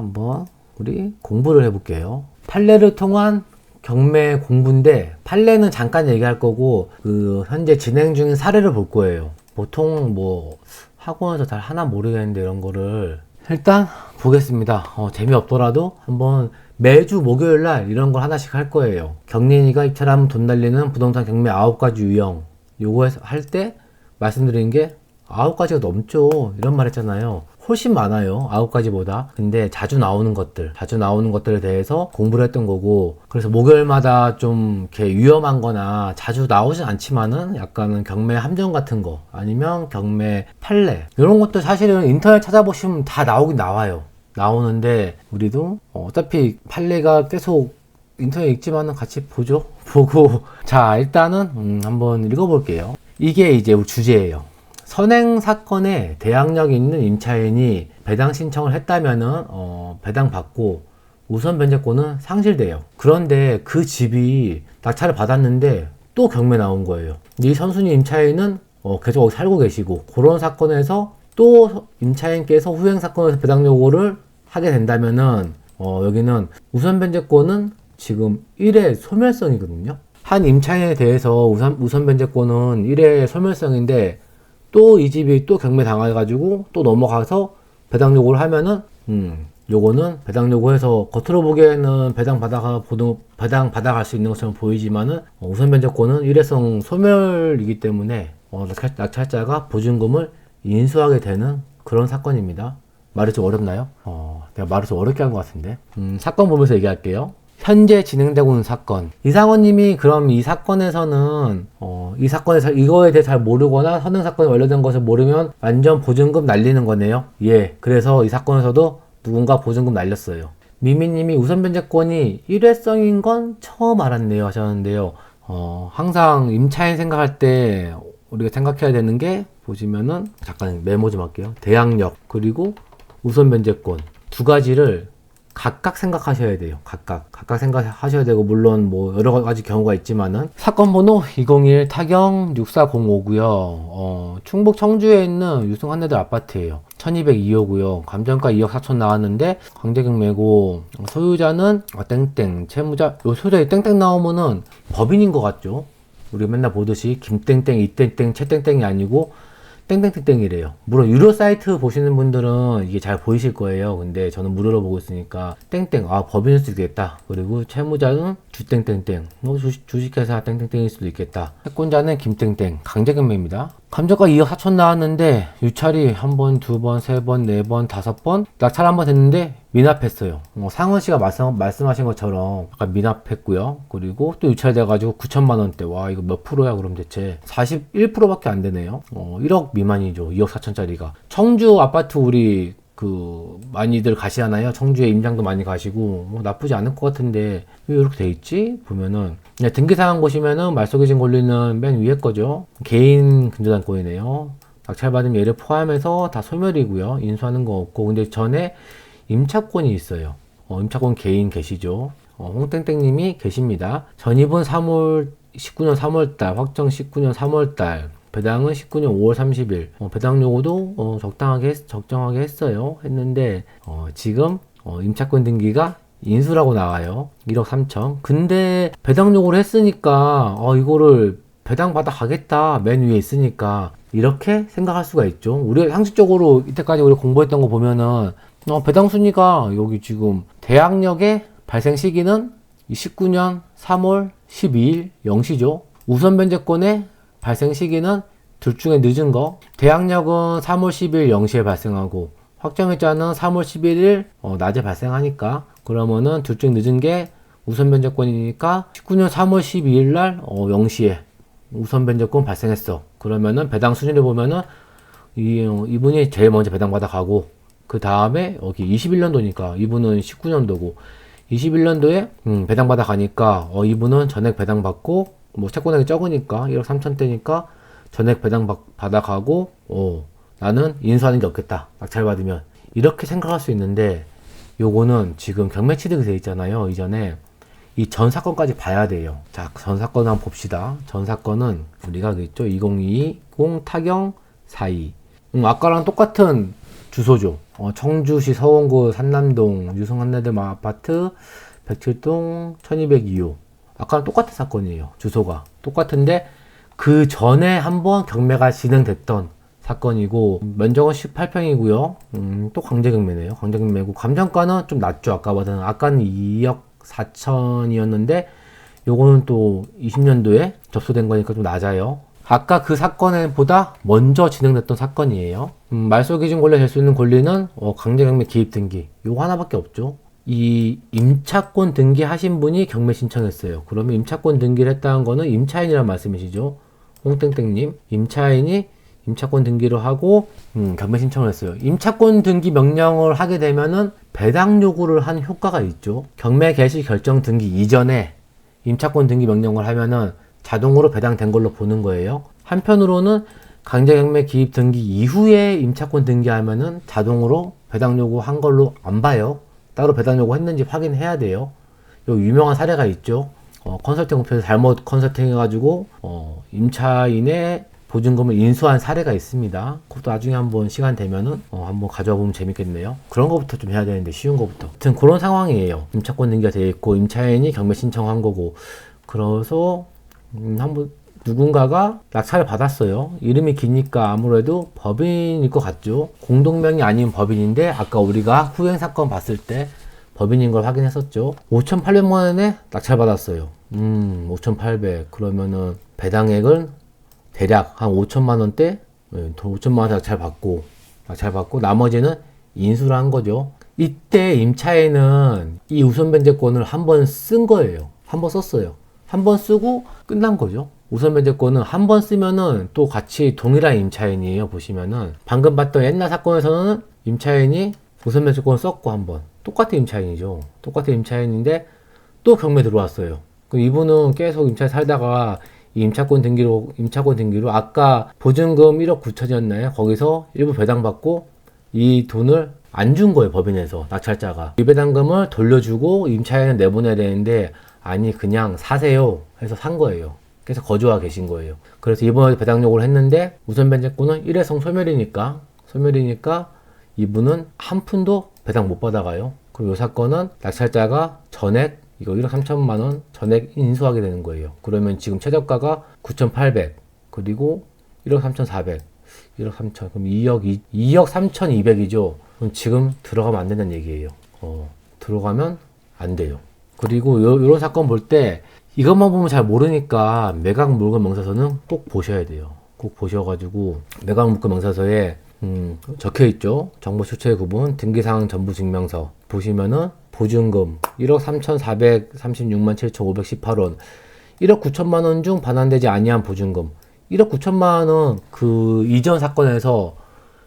한번 우리 공부를 해볼게요. 판례를 통한 경매 공부인데, 판례는 잠깐 얘기할 거고 현재 진행 중인 사례를 볼 거예요. 보통 뭐 학원에서 잘 하나 모르겠는데 이런 거를 일단 보겠습니다. 재미없더라도 한번 매주 목요일날 이런 걸 하나씩 할 거예요. 경린이가 입찰하면 돈 날리는 부동산 경매 9가지 유형. 요거 할 때 말씀드린 게 9가지가 넘죠. 이런 말 했잖아요. 훨씬 많아요. 9가지보다. 근데 자주 나오는 것들에 대해서 공부를 했던 거고, 그래서 목요일마다 좀 이렇게 위험한 거나 자주 나오진 않지만은 약간은 경매 함정 같은 거, 아니면 경매 판례, 이런 것도 사실은 인터넷 찾아보시면 다 나오긴 나와요. 나오는데 우리도 어차피 판례가 계속 인터넷 읽지만은 같이 보죠. 보고 자, 일단은 한번 읽어볼게요. 이게 이제 우리 주제예요. 선행 사건에 대항력이 있는 임차인이 배당 신청을 했다면은 배당 받고 우선 변제권은 상실돼요. 그런데 그 집이 낙찰을 받았는데 또 경매 나온 거예요. 이 선순위 임차인은 계속 거기 살고 계시고, 그런 사건에서 또 임차인께서 후행 사건에서 배당 요구를 하게 된다면은 여기는 우선 변제권은 지금 1회 소멸성이거든요. 한 임차인에 대해서 우선 변제권은 1회 소멸성인데, 또 이 집이 또 경매 당해가지고 또 넘어가서 배당 요구를 하면은 요거는 배당 요구해서 겉으로 보기에는 배당 받아갈 수 있는 것처럼 보이지만은 우선 변제권은 일회성 소멸이기 때문에 낙찰자가 보증금을 인수하게 되는 그런 사건입니다. 말이 좀 어렵나요? 내가 말을 좀 어렵게 한 것 같은데. 사건 보면서 얘기할게요. 현재 진행되고 있는 사건. 이상원님이 그럼 이 사건에서는 이사건에서 이거에 대해 잘 모르거나 선행 사건이 완료된 것을 모르면 완전 보증금 날리는 거네요. 예, 그래서 이 사건에서도 누군가 보증금 날렸어요. 미미님이 우선 변제권이 일회성인 건 처음 알았네요 하셨는데요. 항상 임차인 생각할 때 우리가 생각해야 되는 게, 보시면은 잠깐 메모 좀 할게요. 대항력 그리고 우선 변제권 두 가지를 각각 생각하셔야 돼요. 각각 생각하셔야 되고, 물론 뭐 여러 가지 경우가 있지만은. 사건 번호 201 타경 6405고요. 충북 청주에 있는 유승 한대들 아파트예요. 1202호고요. 감정가 2억 4천 나왔는데 강제경매고, 소유자는 땡땡, 채무자, 요 소유자에 땡땡 나오면은 법인인 것 같죠? 우리 맨날 보듯이 김땡땡, 이땡땡, 채땡땡이 아니고 땡땡땡땡이래요. 물론 유료 사이트 보시는 분들은 이게 잘 보이실 거예요. 근데 저는 무료로 보고 있으니까 땡땡, 법인일 수도 있겠다. 그리고 채무자는 주땡땡땡, 주식회사 땡땡땡일 수도 있겠다. 채권자는 김땡땡, 강제경매입니다. 감정가 2억 4천 나왔는데 유찰이 한 번, 두 번, 세 번, 네 번, 다섯 번 낙찰 한 번 됐는데 미납했어요. 상원 씨가 말씀하신 것처럼 약간 미납했고요. 그리고 또 유찰돼가지고 9천만 원대. 와, 이거 몇 프로야 그럼 대체? 41%밖에 안 되네요. 1억 미만이죠. 2억 4천짜리가. 청주 아파트 우리 많이들 가시잖아요. 청주에 임장도 많이 가시고, 뭐 나쁘지 않을 것 같은데 왜 이렇게 돼 있지? 보면은 그냥 등기사항 보시면은 말소기준 권리는 맨 위에 거죠. 개인 근저당권이네요. 낙찰받은 예를 포함해서 다 소멸이고요. 인수하는 거 없고. 근데 전에 임차권이 있어요. 임차권 개인 계시죠. 홍땡땡님이 계십니다. 전입은 19년 3월달, 확정 19년 3월달, 배당은 19년 5월 30일. 배당 요구도 적정하게 했어요. 했는데 지금 임차권 등기가 인수라고 나와요. 1억 3천. 근데 배당 요구를 했으니까 이거를 배당 받아 가겠다. 맨 위에 있으니까 이렇게 생각할 수가 있죠. 우리 상식적으로 이때까지 우리 공부했던 거 보면은 배당 순위가 여기 지금 대항력의 발생 시기는 19년 3월 12일 0시죠. 우선 변제권의 발생 시기는 둘 중에 늦은 거. 대항력은 3월 10일 0시에 발생하고, 확정일자는 3월 11일 낮에 발생하니까, 그러면은 둘 중에 늦은 게 우선 변제권이니까 19년 3월 12일 날 0시에 우선 변제권 발생했어. 그러면은 배당 순위를 보면은 이분이 제일 먼저 배당 받아가고, 그 다음에 여기 21년도니까 이분은 19년도고, 21년도에 배당 받아가니까 이분은 전액 배당 받고, 뭐 채권액이 적으니까 1억 3천대니까 전액 배당 받아가고, 나는 인수하는 게 없겠다. 낙찰 받으면. 이렇게 생각할 수 있는데, 요거는 지금 경매 취득이 돼 있잖아요. 이전에 이 전 사건까지 봐야 돼요. 자, 전 사건 한번 봅시다. 전 사건은 우리가 그랬죠. 2020 타경 42. 아까랑 똑같은 주소죠. 청주시 서원구 산남동 유성한나들 아파트 107동 1202호. 아까랑 똑같은 사건이에요. 주소가 똑같은데 그 전에 한번 경매가 진행됐던 사건이고, 면적은 18평이고요. 또 강제경매네요. 강제경매고 감정가는 좀 낮죠. 아까보다는. 아까는 2억 4천이었는데 요거는 또 20년도에 접수된 거니까 좀 낮아요. 아까 그 사건보다 먼저 진행됐던 사건이에요. 말소기준 권리가 될 수 있는 권리는 강제경매 기입 등기 요거 하나밖에 없죠. 이 임차권 등기하신 분이 경매 신청했어요. 그러면 임차권 등기를 했다는 거는 임차인이란 말씀이시죠. 홍땡땡님, 임차인이 임차권 등기를 하고 경매 신청을 했어요. 임차권 등기 명령을 하게 되면은 배당 요구를 한 효과가 있죠. 경매 개시 결정 등기 이전에 임차권 등기 명령을 하면은 자동으로 배당된 걸로 보는 거예요. 한편으로는 강제경매 기입 등기 이후에 임차권 등기하면은 자동으로 배당 요구한 걸로 안 봐요. 따로 배당 요구했는지 확인해야 돼요. 요 유명한 사례가 있죠. 컨설팅 업체에서 잘못 컨설팅 해가지고 임차인의 보증금을 인수한 사례가 있습니다. 그것도 나중에 한번 시간 되면은 한번 가져와 보면 재밌겠네요. 그런 거부터 좀 해야 되는데, 쉬운 거부터. 아무튼 그런 상황이에요. 임차권 등기가 되어 있고 임차인이 경매 신청한 거고, 그래서 한번 누군가가 낙찰을 받았어요. 이름이 기니까 아무래도 법인일 것 같죠. 공동명이 아닌 법인인데 아까 우리가 후행 사건 봤을 때 법인인 걸 확인했었죠. 5,800만 원에 낙찰 받았어요. 5,800 그러면은 배당액은 대략 한 5천만 원대, 5천만 원 낙찰 받고 나머지는 인수를 한 거죠. 이때 임차인은 이 우선 변제권을 한 번 쓴 거예요. 한 번 썼어요. 한 번 쓰고 끝난 거죠. 우선 변제권은 한 번 쓰면은 또 같이 동일한 임차인이에요. 보시면은 방금 봤던 옛날 사건에서는 임차인이 우선 변제권을 썼고 한 번 똑같은 임차인이죠. 똑같은 임차인인데 또 경매 들어왔어요. 그럼 이분은 계속 임차에 살다가 이 임차권 등기로 아까 보증금 1억 9천이었나요? 거기서 일부 배당받고 이 돈을 안 준 거예요. 법인에서 낙찰자가 이 배당금을 돌려주고 임차인은 내보내야 되는데 아니 그냥 사세요 해서 산 거예요. 그래서 거주하고 계신 거예요. 그래서 이번에 배당 요구를 했는데 우선 변제권은 일회성 소멸이니까 이분은 한 푼도 배당 못 받아가요. 그리고 이 사건은 낙찰자가 전액 이거 1억 3천만 원 전액 인수하게 되는 거예요. 그러면 지금 최저가가 9,800 그리고 1억 3,400 1억 3천 그럼 2억 3,200이죠. 그럼 지금 들어가면 안 된다는 얘기예요. 들어가면 안 돼요. 그리고 요런 사건 볼 때 이것만 보면 잘 모르니까 매각 물건 명사서는 꼭 보셔야 돼요. 꼭 보셔가지고 매각 물건 명사서에 적혀 있죠. 정보 출처의 구분 등기사항 전부 증명서 보시면은 보증금 1억 3,436만 7,518원 1억 9천만 원 중 반환되지 아니한 보증금 1억 9천만 원 그 이전 사건에서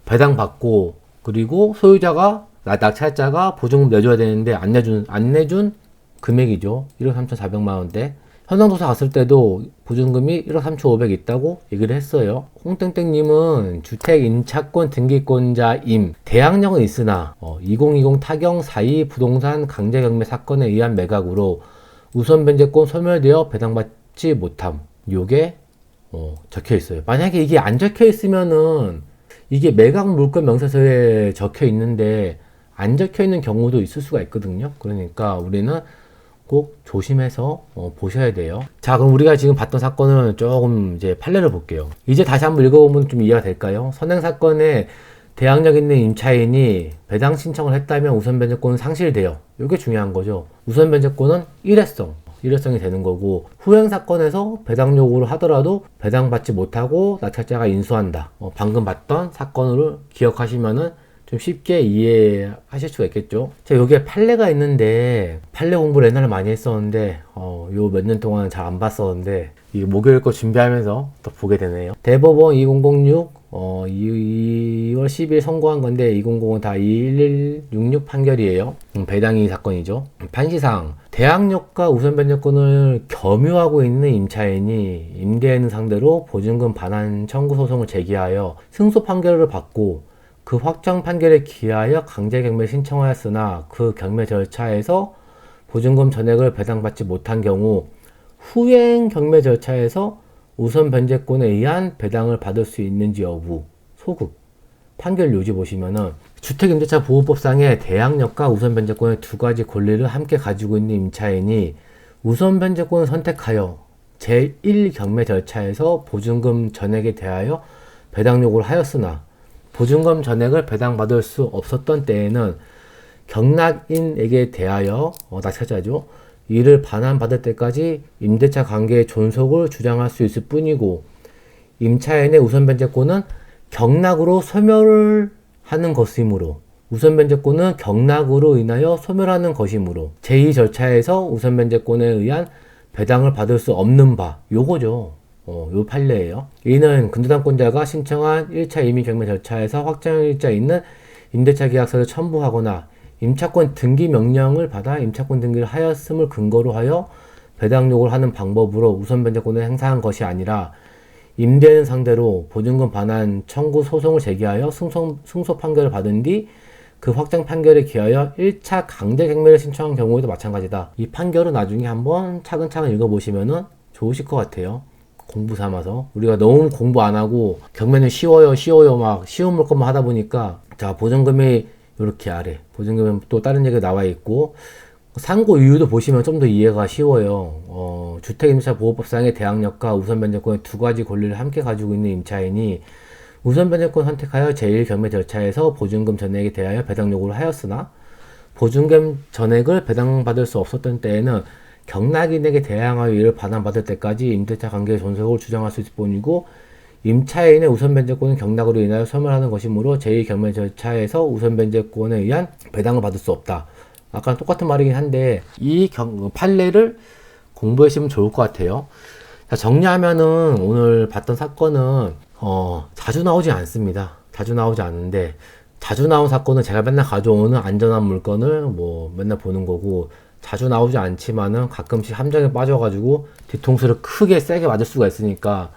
배당받고 그리고 소유자가 낙찰자가 보증금 내줘야 되는데 안 내준 금액이죠. 1억 3,400만 원대. 현장조사 갔을 때도 보증금이 1억 3,500 있다고 얘기를 했어요. 홍땡땡님은 주택 임차권 등기권자임. 대항력은 있으나 2020 타경 4.2 부동산 강제경매 사건에 의한 매각으로 우선 변제권 소멸되어 배당받지 못함. 요게 적혀 있어요. 만약에 이게 안 적혀 있으면은 이게 매각 물건 명세서에 적혀 있는데 안 적혀 있는 경우도 있을 수가 있거든요. 그러니까 우리는 꼭 조심해서 보셔야 돼요. 자, 그럼 우리가 지금 봤던 사건은 조금 이제 판례를 볼게요. 이제 다시 한번 읽어보면 좀 이해가 될까요? 선행 사건에 대항력 있는 임차인이 배당 신청을 했다면 우선 변제권은 상실돼요. 이게 중요한 거죠. 우선 변제권은 일회성이 되는 거고, 후행 사건에서 배당 요구를 하더라도 배당받지 못하고 낙찰자가 인수한다. 방금 봤던 사건으로 기억하시면은 좀 쉽게 이해하실 수가 있겠죠. 자, 여기에 판례가 있는데 판례 공부를 옛날에 많이 했었는데 요 몇 년 동안 잘 안 봤었는데 이 목요일 거 준비하면서 또 보게 되네요. 대법원 2006 2월 10일 선고한 건데 2005는 다 2166 판결이에요. 배당이익 사건이죠. 판시상 대항력과 우선 변제권을 겸유하고 있는 임차인이 임대인을 상대로 보증금 반환 청구 소송을 제기하여 승소 판결을 받고 그 확정 판결에 기하여 강제경매 신청하였으나 그 경매 절차에서 보증금 전액을 배당받지 못한 경우 후행 경매 절차에서 우선 변제권에 의한 배당을 받을 수 있는지 여부 소급 판결 요지 보시면은 주택임대차보호법상의 대항력과 우선변제권의 두 가지 권리를 함께 가지고 있는 임차인이 우선변제권을 선택하여 제1경매 절차에서 보증금 전액에 대하여 배당 요구를 하였으나 보증금 전액을 배당받을 수 없었던 때에는 경락인에게 대하여 낙찰자죠. 이를 반환받을 때까지 임대차 관계의 존속을 주장할 수 있을 뿐이고 임차인의 우선변제권은 경락으로 소멸을 하는 것이므로 우선변제권은 경락으로 인하여 소멸하는 것이므로 제2절차에서 우선변제권에 의한 배당을 받을 수 없는 바 요거죠. 요 판례예요. 이는 근저당권자가 신청한 1차 임의경매 절차에서 확정일자 있는 임대차 계약서를 첨부하거나 임차권 등기 명령을 받아 임차권 등기를 하였음을 근거로 하여 배당 요구를 하는 방법으로 우선변제권을 행사한 것이 아니라 임대인 상대로 보증금 반환 청구 소송을 제기하여 승소 판결을 받은 뒤 그 확정 판결에 기하여 1차 강제 경매를 신청한 경우에도 마찬가지다. 이 판결은 나중에 한번 차근차근 읽어보시면은 좋으실 것 같아요. 공부 삼아서. 우리가 너무 공부 안 하고 경매는 쉬워요 막 쉬운 물건만 하다 보니까 자 보증금이 이렇게 아래 보증금은 또 다른 얘기가 나와 있고 상고 이유도 보시면 좀 더 이해가 쉬워요. 주택임대차보호법상의 대항력과 우선변제권의 두 가지 권리를 함께 가지고 있는 임차인이 우선변제권 선택하여 제1경매 절차에서 보증금 전액에 대하여 배당 요구를 하였으나 보증금 전액을 배당받을 수 없었던 때에는 경락인에게 대항하여 이를 반환받을 때까지 임대차 관계의 존속을 주장할 수 있을 뿐이고 임차인의 우선변제권은 경락으로 인하여 소멸하는 것이므로 제2경매 절차에서 우선변제권에 의한 배당을 받을 수 없다. 아까 똑같은 말이긴 한데 이 판례를 공부하시면 좋을 것 같아요. 자, 정리하면은 오늘 봤던 사건은 자주 나오지 않습니다. 자주 나오지 않는데 자주 나온 사건은 제가 맨날 가져오는 안전한 물건을 뭐 맨날 보는 거고 자주 나오지 않지만은 가끔씩 함정에 빠져가지고 뒤통수를 크게 세게 맞을 수가 있으니까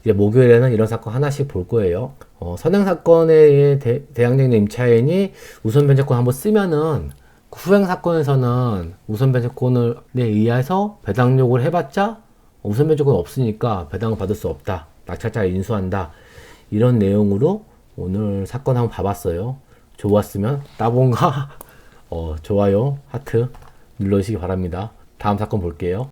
이제 목요일에는 이런 사건 하나씩 볼 거예요. 선행사건에 대항력인 임차인이 우선변제권 한번 쓰면은 후행사건에서는 우선변제권에 의해서 배당 요구를 해봤자 우선변제권 없으니까 배당을 받을 수 없다. 낙찰자가 인수한다. 이런 내용으로 오늘 사건 한번 봐봤어요. 좋았으면 따봉과 좋아요, 하트 눌러주시기 바랍니다. 다음 사건 볼게요.